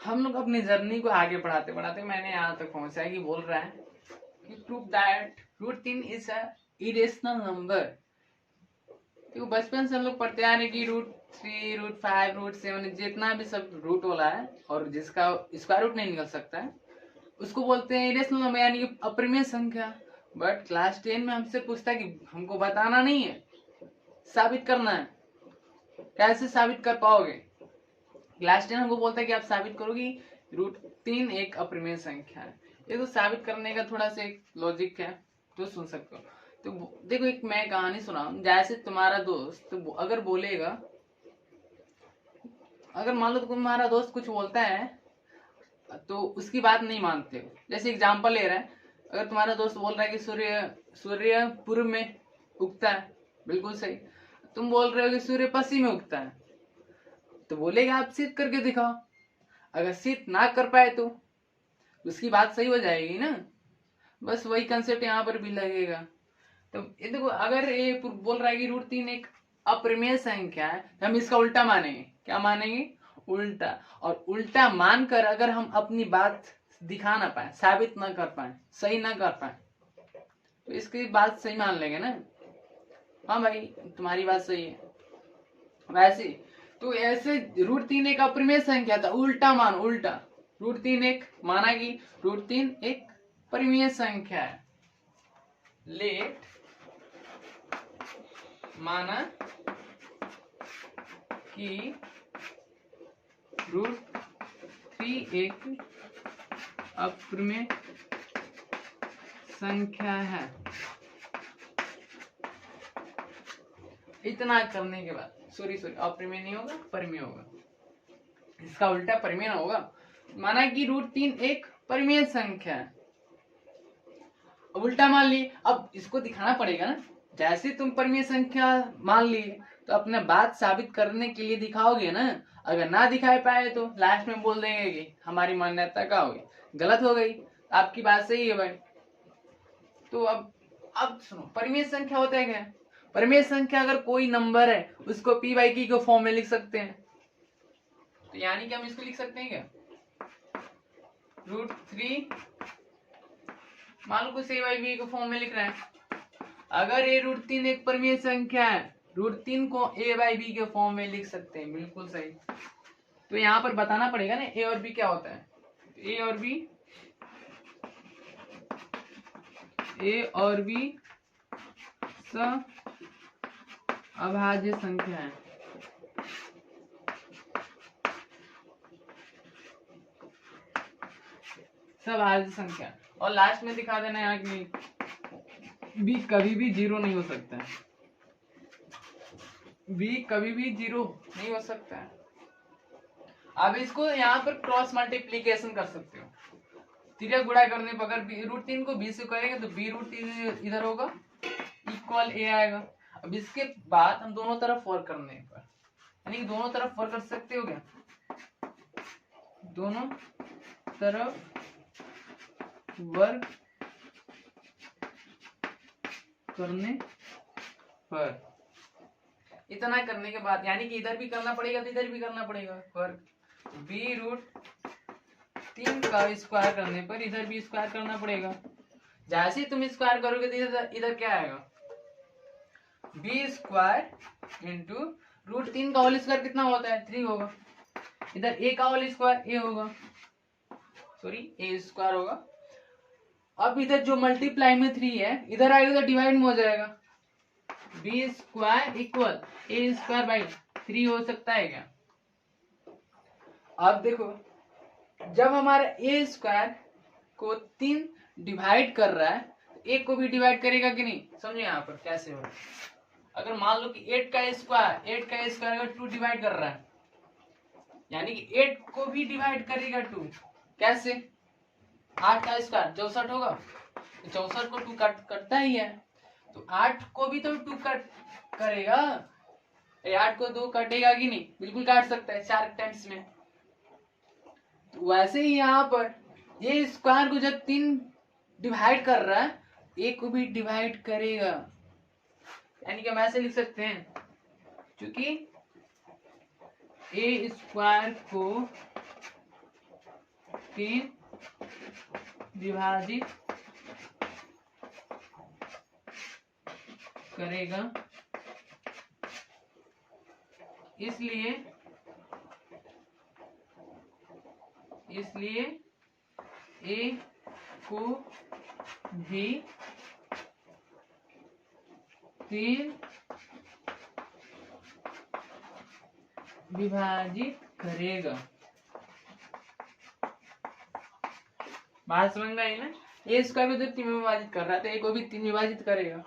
हम लोग अपनी जर्नी को आगे बढ़ाते बढ़ाते मैंने यहाँ तक पहुंचा है कि बोल रहा है कि prove that √3 is a irrational number. तो बचपन से हम लोग पढ़ते आ रहे कि √3 √5 √7 जितना भी सब रूट वाला है और जिसका स्क्वायर रूट नहीं निकल सकता है उसको बोलते हैं इरेशनल नंबर, यानी कि अपरिमेय संख्या। बट क्लास 10 में हमसे पूछता है कि हमको बताना नहीं है, साबित करना है। कैसे साबित कर पाओगे? क्लास 10 हमको बोलता है कि आप साबित करो कि √3 एक अपरिमेय संख्या है। ये तो साबित करने का थोड़ा सा एक लॉजिक है, तो सुन सकते हो। तो देखो, एक मैं कहानी सुनाऊं। जैसे तुम्हारा दोस्त तो अगर बोलेगा, अगर मान लो तुम्हारा दोस्त कुछ बोलता है तो उसकी बात नहीं मानते हो। जैसे एग्जांपल ले रहा है, अगर तुम्हारा दोस्त बोल रहा है कि सूर्य सूर्य पूर्व में उगता है, बिल्कुल सही। तुम बोल रहे हो कि सूर्य पश्चिम में उगता है, तो बोलेगा आप सिद्ध करके दिखाओ। अगर सिद्ध ना कर पाए तो उसकी बात सही हो जाएगी ना। बस वही कंसेप्ट यहाँ पर भी लगेगा। तो ये देखो, अगर ये बोल रहा है कि √3 एक अपरिमेय संख्या है, तो हम इसका उल्टा मानेंगे। क्या मानेंगे? उल्टा। और उल्टा मानकर अगर हम अपनी बात दिखा ना पाए, साबित ना कर पाए, सही ना कर पाए, तो इसकी बात सही मान लेंगे ना। हाँ भाई, तुम्हारी बात सही है। वैसे तो ऐसे √3 एक अपरिमेय संख्या था, उल्टा मान, उल्टा। √3 एक माना कि √3 एक परिमेय संख्या है। लेट माना कि √3 एक अपरिमेय संख्या है। इतना करने के बाद सॉरी अपरिमेय नहीं होगा, परिमेय होगा। इसका उल्टा परिमेय ना होगा। माना कि √3 एक परिमेय संख्या है, उल्टा मान ली। अब इसको दिखाना पड़ेगा ना। जैसे तुम परिमेय संख्या मान लिए तो अपने बात साबित करने के लिए दिखाओगे ना। अगर ना दिखा पाए तो लास्ट में बोल देंगे कि हमारी मान्यता क्या होगी, गलत हो गई। आपकी बात सही है भाई। तो अब सुनो, परिमेय संख्या होता है क्या? परिमेय संख्या अगर कोई नंबर है उसको p/q के फॉर्म में लिख सकते हैं। तो यानी कि हम इसको लिख सकते हैं क्या? √3 मान लो कुछ a/b के फॉर्म में लिख रहे हैं। अगर ये √3 एक परिमेय संख्या है, √3 को a/b के फॉर्म में लिख सकते हैं, बिल्कुल सही। तो यहाँ पर बताना पड़ेगा ना a और b क्या होता है। a और b अभाज्य संख्या है। अभाज्य संख्या। और लास्ट में दिखा देना यहाँ की b कभी भी 0 नहीं हो सकता है। b कभी भी 0 नहीं हो सकता है। अब इसको यहाँ पर क्रॉस मल्टीप्लीकेशन कर सकते हो। तिर्यक गुणा करने पर अगर √3 को b से करेंगे तो b √3 इधर होगा, इक्वल a आएगा। अब इसके बाद हम दोनों तरफ वर्क करने पर, यानी कि दोनों तरफ वर्क कर सकते हो क्या? दोनों तरफ वर्क करने पर, इतना करने के बाद यानी कि इधर भी करना पड़ेगा तो इधर भी करना पड़ेगा वर्क। b√3 का स्क्वायर करने पर इधर भी स्क्वायर करना पड़ेगा। जैसे तुम स्क्वायर करोगे तो इधर क्या आएगा? b² इंटू √3 का होल स्क्वायर कितना होता है? 3 होगा। इधर a का होल स्क्वायर a होगा, सॉरी a² होगा। अब इधर जो मल्टीप्लाई में 3 है, इधर आएगा तो डिवाइड में हो जाएगा। b² इक्वल a²/3 हो सकता है क्या? अब देखो, जब हमारा a² को 3 डिवाइड कर रहा है, एक को भी डिवाइड करेगा कि नहीं? समझो यहाँ पर कैसे हो। अगर मान लो कि 8 का स्क्वायर अगर 2 डिवाइड कर रहा है, यानी कि 8 को भी डिवाइड करेगा 2। कैसे? 8 का स्क्वायर 64 होगा, 64 को 2 कटता ही है, तो 8 को भी तो 2 कट करेगा। 8 को 2 कटेगा कि नहीं? बिल्कुल काट सकता है 4 टाइम्स में। तो वैसे ही यहाँ पर ये स्क्वायर को जब 3 डिवाइड कर रहा है, एक को भी डिवाइड करेगा। यानी कि हम ऐसे लिख सकते हैं, क्योंकि a² को 3 विभाजित करेगा, इसलिए ए को भी 3 विभाजित करेगा। बात समझ में आई ना? ए स्क्वायर को जब 3 में विभाजित कर रहा है तो ए को भी 3 विभाजित करेगा।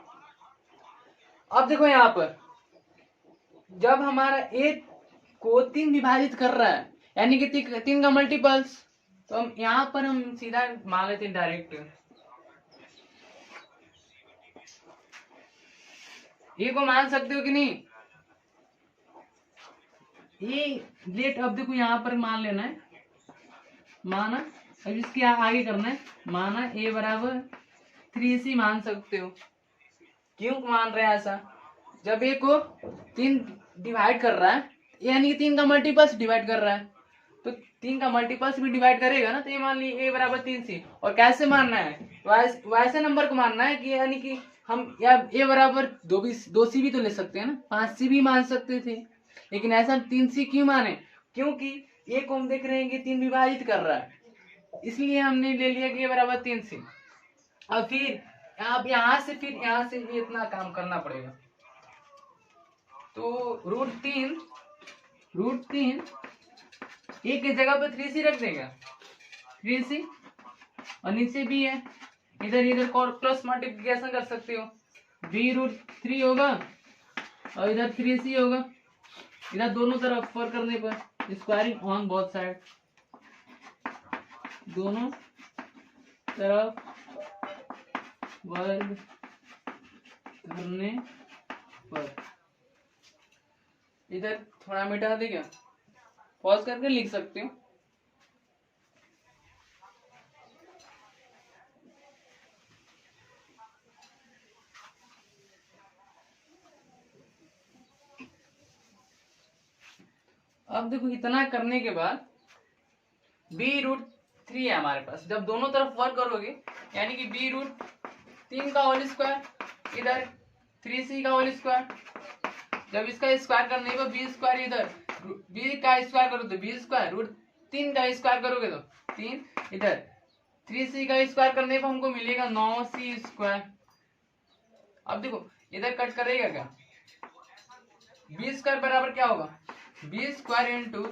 अब देखो यहाँ पर जब हमारा ए को 3 विभाजित कर रहा है यानी कि 3 का मल्टीपल्स, तो हम यहाँ पर हम सीधा मान लेते हैं डायरेक्ट ए को मान सकते हो कि नहीं? ए लेट अब देखो यहाँ पर मान लेना है, माना अब इसके आगे करना है, माना ए बराबर 3c मान सकते हो। क्यों मान रहे हैं ऐसा? जब ए को 3 डिवाइड कर रहा है यानी कि 3 का मल्टीपल्स डिवाइड कर रहा है, तो 3 का मल्टीपल्स भी डिवाइड करेगा ना, तो ये मान ली ए बराबर 3c। और कैसे मानना है? वैसे नंबर को मानना है कि यानी कि हम या ए बराबर 2c भी तो ले सकते हैं ना, 5c भी मान सकते थे, लेकिन ऐसा 3c क्यों माने? क्योंकि ए को हम देख रहे हैं कि 3 विभाजित कर रहा है, इसलिए हमने ले लिया कि ए बराबर 3c। अब फिर अब यहाँ से भी इतना काम करना पड़ेगा। तो √3 ए की जगह पर 3c रख देगा, 3c, और नीचे भी है, इधर क्रॉस मल्टीप्लिकेशन कर सकते हो, b√3 होगा और इधर 3c होगा, इधर दोनों तरफ 4 करने पर स्क्वायरिंग ऑन बोथ साइड, दोनों तरफ वर्ग करने पर। इधर थोड़ा मिटा देगा, पॉज करके लिख सकते हो। अब देखो इतना करने के बाद b√3 है हमारे पास, जब दोनों तरफ वर्क करोगे यानी कि b√3 का होल स्क्वायर इधर 3c का होल स्क्वायर, जब इसका स्क्वायर करने पर b स्क्वायर इधर b का स्क्वायर करो तो b स्क्वायर, √3 का स्क्वायर करोगे तो 3, इधर 3c का स्क्वायर करने पर हमको मिलेगा 9c स्क्वायर। अब देखो इधर कट करेगा क्या? b स्क्वायर बराबर क्या होगा? b स्क्वायर इंटू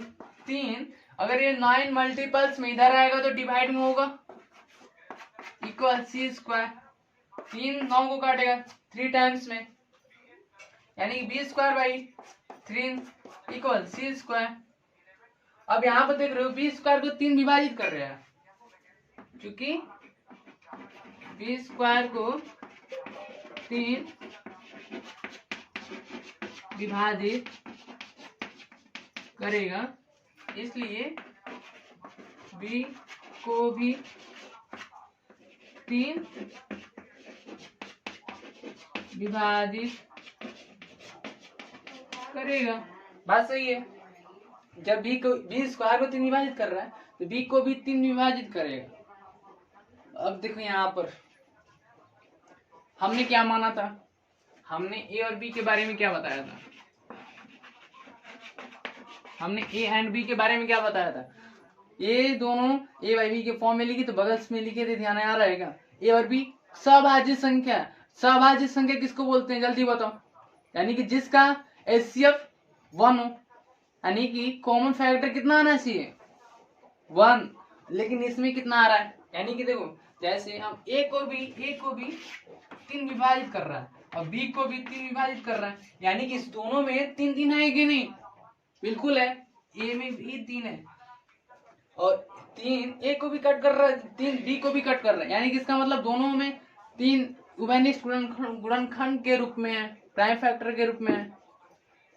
3, अगर ये 9 मल्टीपल्स में इधर आएगा तो डिवाइड में होगा, इक्वल c स्क्वायर, 3 9 को काटेगा 3 टाइम्स में, यानी b square by 3 equal c square. अब यहाँ पर देख रहे हो b स्क्वायर को 3 विभाजित कर रहे हैं, क्योंकि b स्क्वायर को 3 विभाजित करेगा, इसलिए b को भी 3 विभाजित करेगा। बात सही है। जब b स्क्वायर को 3 विभाजित कर रहा है तो b को भी 3 विभाजित करेगा। अब देखो यहाँ पर हमने क्या माना था? हमने a और b के बारे में क्या बताया था? हमने a एंड b के बारे में क्या बताया था? ये दोनों a बाई b के फॉर्म में लिखी तो बगल में लिखे थे, ध्यान आ रहेगा। a और b सभाज्य संख्या, सभाज्य संख्या किसको बोलते हैं जल्दी बताओ? यानी कि जिसका HCF 1 हो, यानी कि कॉमन फैक्टर कितना आना चाहिए? 1, लेकिन इसमें कितना आ रहा है? यानी कि देखो जैसे हम a को भी 3 विभाजित कर रहा है और b को भी 3 विभाजित कर रहा है, यानी कि इस दोनों में 3 3 है कि नहीं? बिल्कुल है, a में भी 3 है और 3 a को भी कट कर रहा है, 3 b को भी कट कर रहा है, यानी कि इसका मतलब दोनों में 3 उभयनिष्ठ गुणनखंड के रूप में है, प्राइम फैक्टर के रूप में है।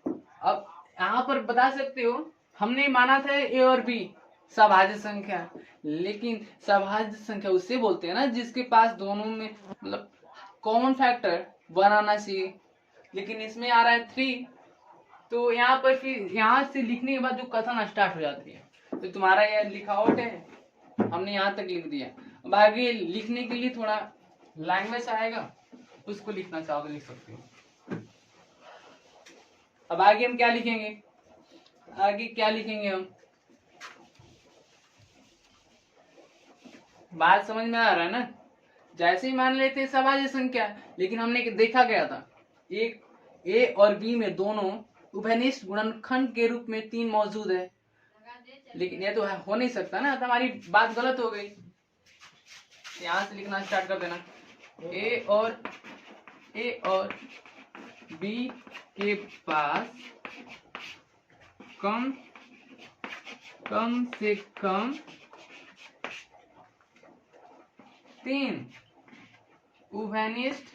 अब यहाँ पर बता सकते हो हमने माना था a और b सभाज्य संख्या, लेकिन सभाज्य संख्या उससे बोलते हैं ना जिसके पास दोनों में मतलब कॉमन फैक्टर 1 आना चाहिए, लेकिन इसमें आ रहा है 3। तो यहाँ पर फिर यहाँ से लिखने के बाद जो कथन स्टार्ट हो जाती है, तो तुम्हारा यह लिखावट है हमने यहाँ तक लिख दिया। अब आगे लिखने के लिए थोड़ा लैंग्वेज आएगा, उसको लिखना चाहो तो लिख सकते हो। अब आगे हम क्या लिखेंगे, आगे क्या लिखेंगे हम, बात समझ में आ रहा है ना। जैसे ही मान लेते सभाज्य संख्या, लेकिन हमने देखा गया था एक ए और बी में दोनों उभयनिष्ठ गुणनखंड के रूप में 3 मौजूद है, लेकिन ये तो हो नहीं सकता ना, तो हमारी बात गलत हो गई। यहां से लिखना स्टार्ट कर देना, ए और बी के पास कम से कम 3 उभयनिष्ठ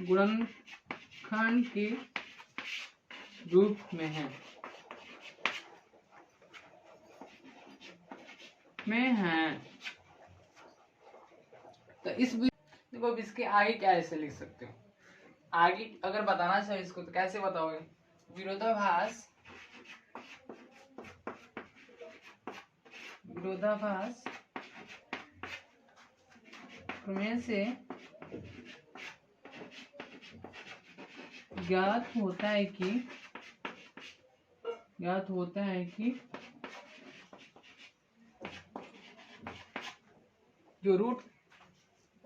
गुणनखंड के रूप में है तो इस देखो इसके आगे क्या ऐसे लिख सकते हो, आगे अगर बताना चाहिए इसको तो कैसे बताओगे, विरोधाभास प्रमेय से ज्ञात होता है कि जो रूट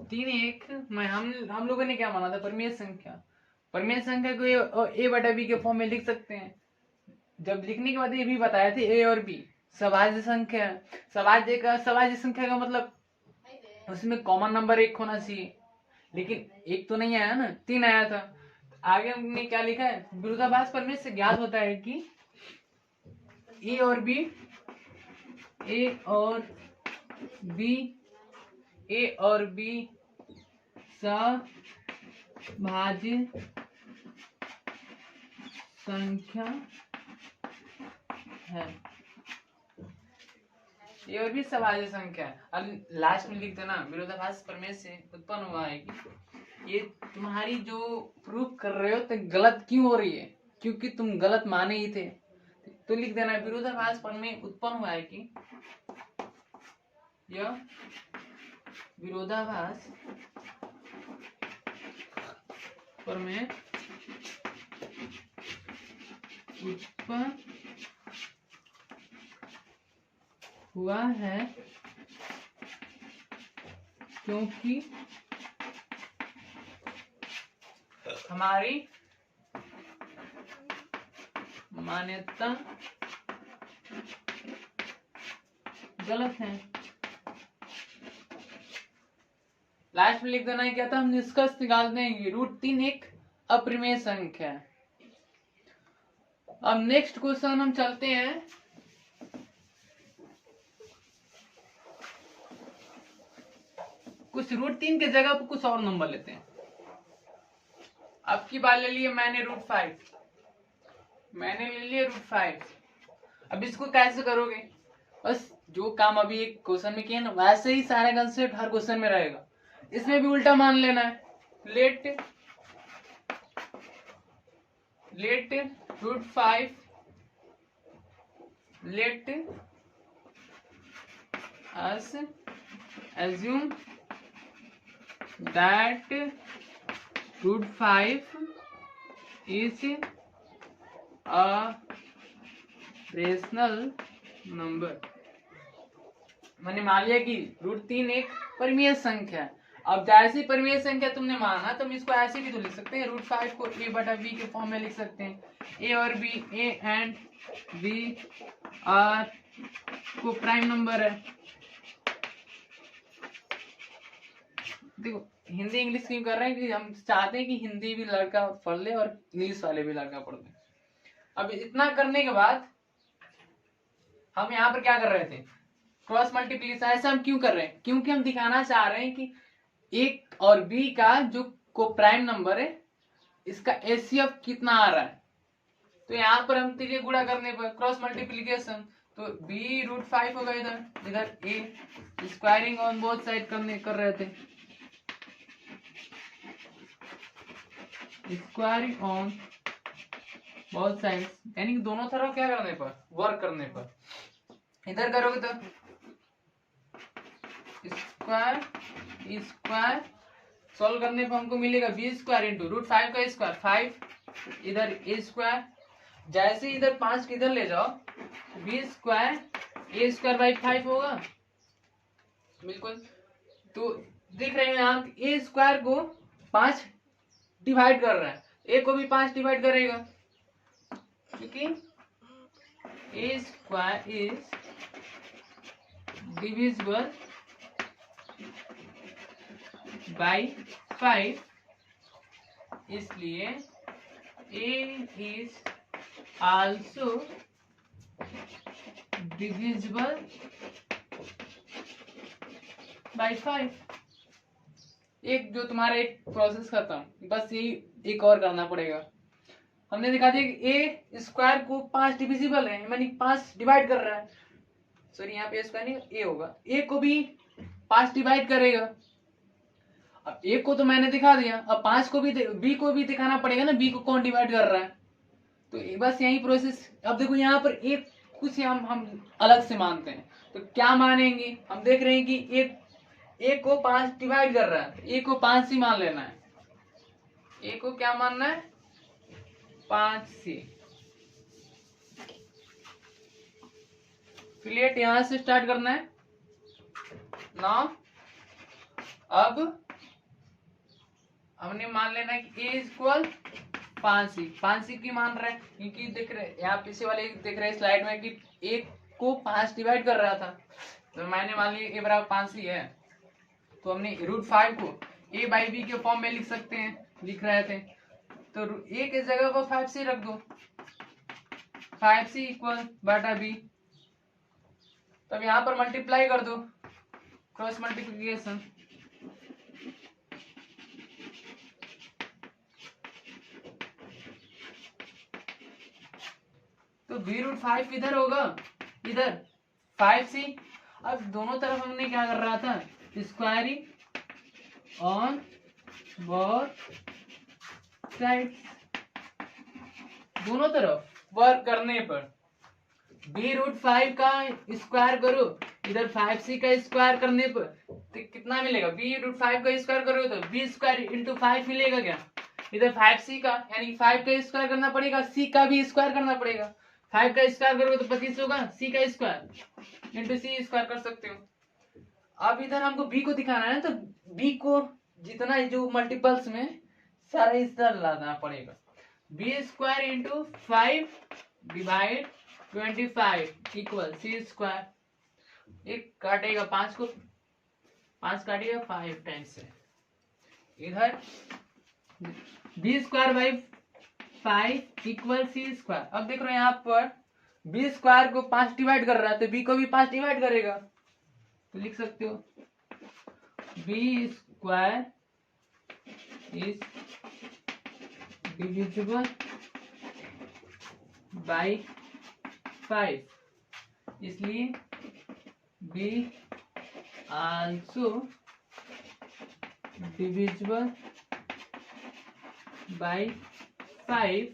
3 में हम लोगों ने क्या माना था, परिमेय संख्या को ए बटा बी के फॉर्म में लिख सकते हैं। जब लिखने के बाद ये भी बताया थे ए और बी सभाज्य संख्या, सभाज्य संख्या का मतलब उसमें कॉमन नंबर 1 होना चाहिए, लेकिन 1 तो नहीं आया ना, 3 आया था। आगे हमने क्या लिखा है, विरोधाभास प्रमेय से ज्ञात होता है कि ए और बी सभाज्य संख्या है, ये और भी सभाज्य संख्या है। अब लास्ट में लिख देना, विरोधाभास प्रमेय से उत्पन्न हुआ है कि ये तुम्हारी जो प्रूफ कर रहे हो तो गलत क्यों हो रही है, क्योंकि तुम गलत माने ही थे, तो लिख देना विरोधाभास प्रमेय उत्पन्न हुआ है कि यह विरोधाभास प्रमेय उत्पन्न हुआ है क्योंकि हमारी मान्यता गलत है। लास्ट में लिख देना है क्या था, हम निष्कर्ष निकाल देंगे रूट 3 एक अप्रिमेय संख्या है। अब नेक्स्ट क्वेश्चन हम चलते हैं, कुछ रूट 3 के जगह पर कुछ और नंबर लेते हैं। अब की बात ले लिए मैंने रूट 5, अब इसको कैसे करोगे, बस जो काम अभी एक क्वेश्चन में किया ना वैसे ही सारा कंसेप्ट हर क्वेश्चन में रहेगा, इसमें भी उल्टा मान लेना है। Let root 5 let us assume that root 5 is a rational number। मैंने मान लिया कि रूट 3 एक परिमेय संख्या है। अब जैसी परिमेय संख्या तुमने माना तो हम इसको ऐसे भी तो लिख सकते हैं, रूट 5 को ए बटा बी के फॉर्म में लिख सकते हैं। ए और बी, A and B are coprime number है। देखो हिंदी इंग्लिश क्यों कर रहे हैं कि हम चाहते हैं कि हिंदी भी लड़का पढ़ ले और इंग्लिश वाले भी लड़का पढ़ ले। अब इतना करने के बाद हम यहाँ पर क्या कर रहे थे, क्रॉस मल्टीप्लिकेशन। ऐसा हम क्यों कर रहे हैं, क्योंकि हम दिखाना चाह रहे हैं कि एक और बी का जो को प्राइम नंबर है इसका एचसीएफ कितना आ रहा है। तो यहाँ पर हम तिर्य गुणा करने पर क्रॉस मल्टीप्लिकेशन, तो बी रूट 5 होगा, इधर ए स्क्वायरिंग ऑन बोथ साइड कर रहे थे, स्क्वायरिंग ऑन बोथ साइड्स, यानी कि दोनों तरफ क्या करने पर, वर्क करने पर। इधर करोगे तो स्क्वायर स्क्वायर सॉल्व करने पर हमको मिलेगा बी स्क्वायर इंटू रूट 5 का स्क्वायर 5, इधर ए स्क्वायर, जैसे इधर 5 किधर ले जाओ B square A square by 5 होगा बिल्कुल। तो देख रहे हैं यहाँ ए स्क्वायर को 5 डिवाइड कर रहा है, ए को भी 5 डिवाइड करेगा, क्योंकि ए स्क्वायर इज डिविजिबल बाई 5, इसलिए ए इज आल्सो डिविजिबल बाई 5। एक जो तुम्हारा एक प्रोसेस खत्म, बस यही एक और करना पड़ेगा। हमने दिखा दिया कि ए स्क्वायर को 5 डिविजिबल है, यानी 5 डिवाइड कर रहा है, सॉरी यहाँ पे स्क्वायर नहीं ए होगा, ए को भी 5 डिवाइड करेगा। अब ए को तो मैंने दिखा दिया, अब 5 को भी बी को भी दिखाना पड़ेगा ना, बी को कौन डिवाइड कर रहा है। तो बस यही प्रोसेस। अब देखो यहाँ पर एक कुछ हम अलग से मानते हैं, तो क्या मानेंगे, हम देख रहे हैं कि ए को 5 डिवाइड कर रहा है, ए को 5 से मान लेना है, ए को क्या मानना है 5 से। क्लियर, यहां से स्टार्ट करना है ना। अब हमने मान लेना है कि ए इक्वल 5 की मान रहे हैं, क्योंकि देख रहे यहाँ पीछे वाले देख रहे स्लाइड में कि ए को 5 डिवाइड कर रहा था, तो मैंने मान लिया ए बराबर 5 है। तो हमने रूट 5 को ए बाई बी के फॉर्म में लिख सकते हैं, लिख रहे थे, तो ए के जगह को 5 से रख दो, 5 इक्वल बटा बी। तब यहां पर मल्टीप्लाई कर दो, क्रॉस मल्टीप्लिकेशन, तो बी रूट 5 इधर होगा, इधर 5c। अब दोनों तरफ हमने क्या कर रहा था, स्क्वायरिंग ऑन बोथ साइड्स, दोनों तरफ वर्क करने पर बी रूट 5 का स्क्वायर करो, इधर 5c का स्क्वायर करने पर तो कितना मिलेगा, बी रूट 5 का स्क्वायर करो तो बी स्क्वायर इंटू 5 मिलेगा क्या, इधर 5c का यानी 5 का स्क्वायर करना पड़ेगा, c का भी स्क्वायर करना पड़ेगा, 5 का स्क्वायर करोगे तो 25 होगा, c का स्क्वायर इंटू c स्क्वायर कर सकते हो। अब इधर हमको b को दिखाना है, तो b को जितना जो मल्टीपल्स में सारा इस तरह लाना पड़ेगा, B square into 5 divide 25 equal C square, एक काटेगा 5 को, 5 काटेगा 5 टाइम्स से, इधर B square by 5 equal C square. अब देख रहे हो यहाँ पर बी स्क्वायर को 5 डिवाइड कर रहा है, तो बी को भी 5 डिवाइड करेगा, तो लिख सकते हो B square is divisible by 5, इसलिए बी आल्सो डिविजिबल बाई 5।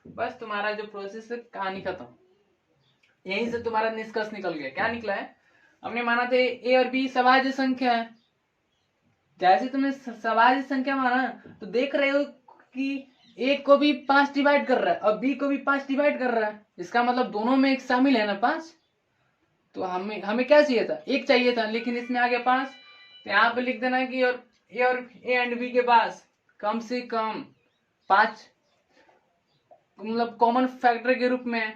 बस तुम्हारा जो प्रोसेस है कहानी खत्म, यहीं से तुम्हारा निष्कर्ष निकल गया। क्या निकला है, हमने माना था ए और बी सभाज्य संख्या है, जैसे तुमने सभाज्य संख्या माना तो देख रहे हो कि ए को भी 5 डिवाइड कर रहा है और बी को भी 5 डिवाइड कर रहा है, इसका मतलब दोनों में एक शामिल है ना 5। तो हमें क्या चाहिए था, एक चाहिए था, लेकिन इसमें आ गया 5। तो यहाँ पे लिख देना कि और ए एंड बी के पास कम से कम 5 मतलब कॉमन फैक्टर के रूप में है।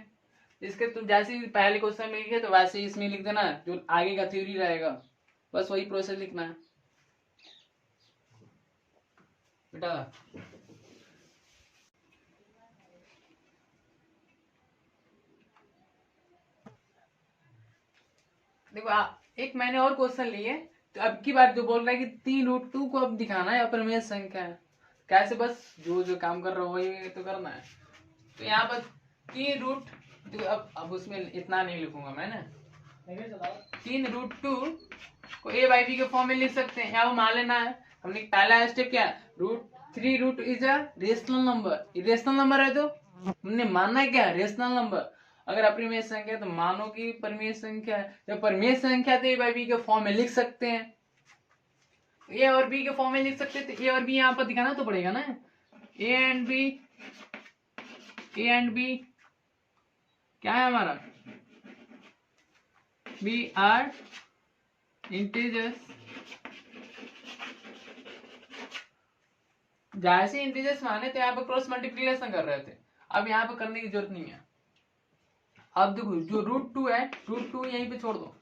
इसके तुम जैसे ही पहले क्वेश्चन में लिखे तो वैसे ही इसमें लिख देना, जो आगे का थ्योरी रहेगा बस वही प्रोसेस लिखना है बेटा। देखो एक मैंने और क्वेश्चन लिए, तो अब की बार जो बोल रहा है कि 3√2 को अब दिखाना है अपरिमेय संख्या है, कैसे, बस जो काम कर रहा हो वही तो करना है। तो यहाँ पर 3√2, अब उसमें इतना नहीं लिखूंगा मैं ना, 3√2 को a बाई बी के फॉर्म में लिख सकते हैं, यहाँ मान लेना है। हमने पहला स्टेप क्या है, 3 root is a rational number, rational number है तो हमने मानना क्या है, रेशनल नंबर। अगर अपरिमेय संख्या है तो मानो कि परिमेय संख्या है। जब परिमेय संख्या तो ए बाई बी के फॉर्म में लिख सकते हैं, ए और बी के फॉर्म में लिख सकते हैं, तो ए और बी यहाँ पर दिखाना तो पड़ेगा ना। ए एंड बी क्या है हमारा, बी आर इंटीजर्स। जैसे इंटीजर्स माने तो यहाँ पर क्रॉस मल्टीप्लिकेशन कर रहे थे, अब यहाँ पर करने की जरूरत नहीं है। अब देखो जो √2 है, √2 यहीं पे छोड़ दो,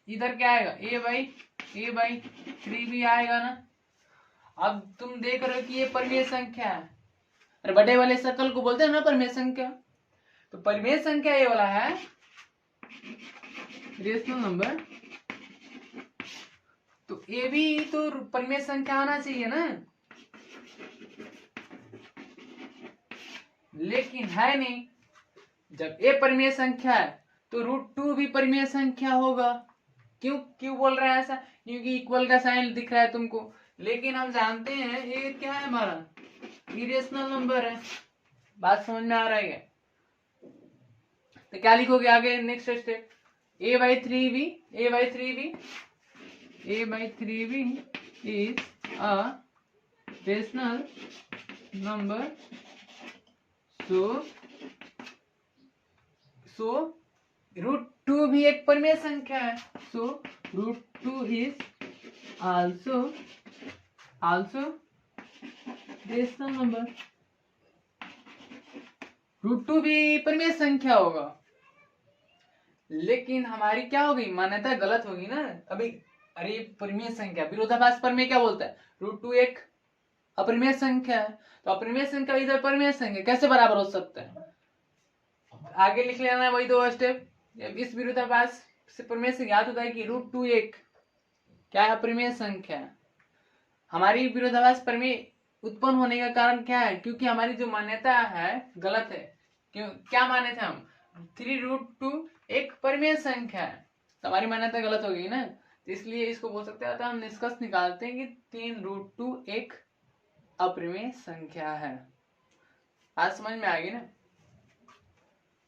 इधर क्या आएगा, ए बाई 3b आएगा ना। अब तुम देख रहे हो कि ये परिमेय संख्या है, अरे बड़े वाले सर्कल को बोलते हैं ना परिमेय संख्या। तो परिमेय संख्या ये वाला है रेशनल नंबर, तो ए भी तो परिमेय संख्या आना चाहिए ना, लेकिन है नहीं। जब ए परिमेय संख्या है तो √2 भी परिमेय संख्या होगा। क्यों बोल रहे हैं ऐसा, क्योंकि इक्वल का साइन दिख रहा है तुमको, लेकिन हम जानते हैं ये क्या है हमारा, इरेशनल नंबर है। बात समझ में आ रहा है? तो क्या लिखोगे आगे, next step, A by three B is a rational number, so √2 भी एक परिमेय संख्या है, so √2 is also rational number. √2 भी परिमेय संख्या होगा, लेकिन हमारी क्या होगी, मान्यता गलत होगी ना। अभी अरे परिमेय संख्या, विरोधाभास परिमेय क्या बोलता है, √2 एक अपरिमेय संख्या है, तो अपरिमेय संख्या इधर परिमेय संख्या कैसे बराबर हो सकता है। आगे लिख लेना है वही दो स्टेप। इस विरोधाभास से परिमेय से याद होता है कि √2 एक क्या है, अपरिमेय संख्या। हमारी विरोधाभास परिमेय उत्पन्न होने का कारण क्या है, क्योंकि हमारी जो मान्यता है गलत है। क्या माने थे हम, 3√2 एक परिमेय संख्या है, तो हमारी मान्यता गलत हो गई ना, तो इसलिए इसको बोल सकते हैं। हम निष्कर्ष निकालते हैं कि 3√2 एक अपरिमेय संख्या है। आज समझ में आ गई ना।